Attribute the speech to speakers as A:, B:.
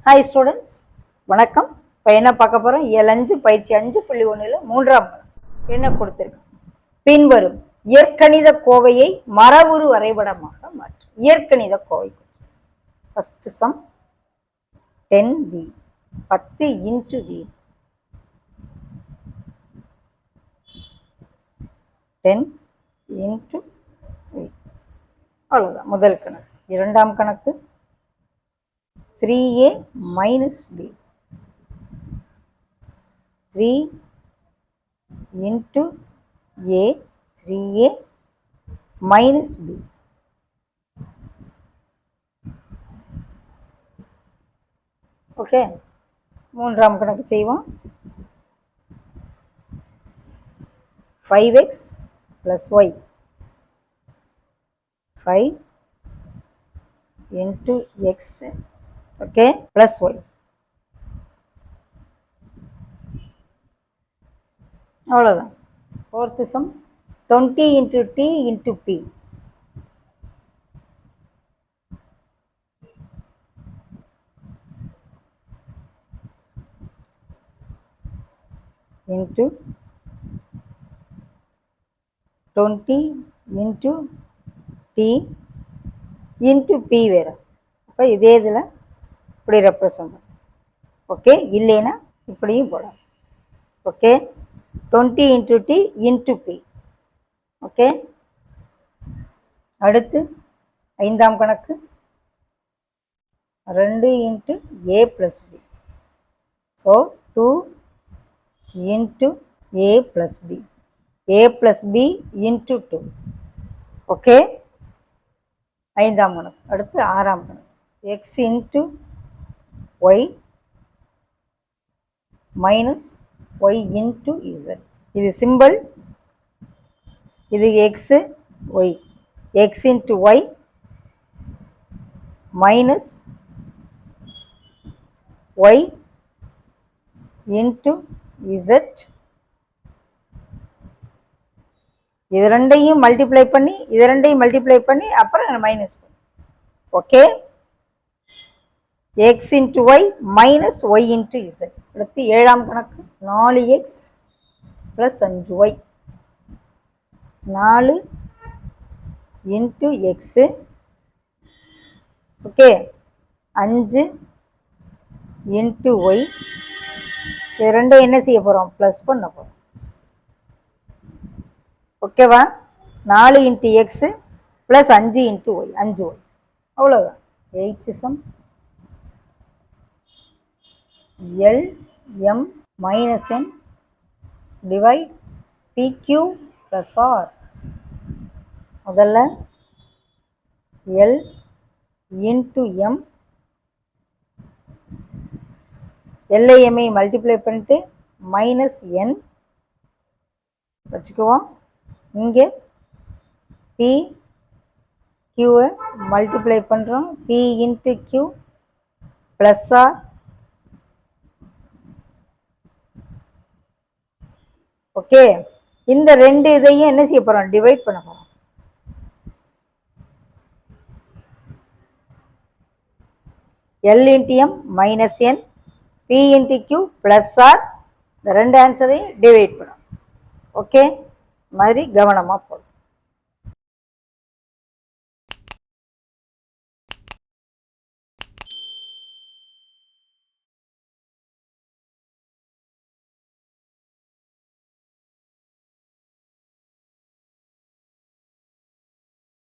A: Hi students, வணக்கம். இப்போ என்ன பார்க்க போகிறோம்? இயல் 5 பயிற்சி 5.1 மூன்றாம் என்ன கொடுத்துருக்கு? பின்வரும் இயற்கணித கோவையை மரபுரு வரைபடமாக மாற்று. இயற்கணித Kovai first sum 10b 10 into v 10 into v. அவ்வளோதான் முதல் கணக்கு. இரண்டாம் கணக்கு 3a minus b 3 into a 3a minus b. Okay, மூன்றாம் கணக்கு செய்வோம். 5x plus y 5 into x, okay, plus y. அவ்வளோதான். Fourth some 20 into t into p into 20 into t into p வேறு. அப்போ இதே இதில் இப்படி ரெப்ரசன்ட் பண்ணும். ஓகே, இல்லைன்னா இப்படியும் போடலாம். Okay, 20 into t into p. Okay, அடுத்து ஐந்தாம் கணக்கு 2 into a plus b. So 2 into a plus b, a plus b into 2. Okay, ஐந்தாம் கணக்கு. அடுத்து ஆறாம் கணக்கு x into y minus y into z. இது சிம்பிள், இது x y, x into y minus y into z. இது ரெண்டையும் multiply பண்ணி அப்புறம் மைனஸ் பண்ணி. Okay, x into y minus y into z. அடுத்து ஏழாம் கணக்கு 4x plus 5y 4 into x. Okay, 5 into y. இது ரெண்டும் என்ன செய்ய போகிறோம்? ப்ளஸ் பண்ண போகிறோம். ஓகேவா? 4 into x plus 5 into y, 5y. அவ்வளோதான். Eighth some L M minus n divide PQ plus R. முதல்ல L into M, LIM multiply பண்ணிட்டு மைனஸ் n வச்சுக்குவோம். இங்கே P Qவை மல்டிப்ளை பண்ணுறோம், P into Q plus R. Okay, இந்த ரெண்டு இதையும் என்ன செய்ய போகிறோம்? டிவைட் பண்ண போகிறோம். L into M minus n, P into Q plus R. இந்த ரெண்டு ஆன்சரையும் டிவைட் பண்ணும். ஓகே, மாதிரி கவனமாக போடும்.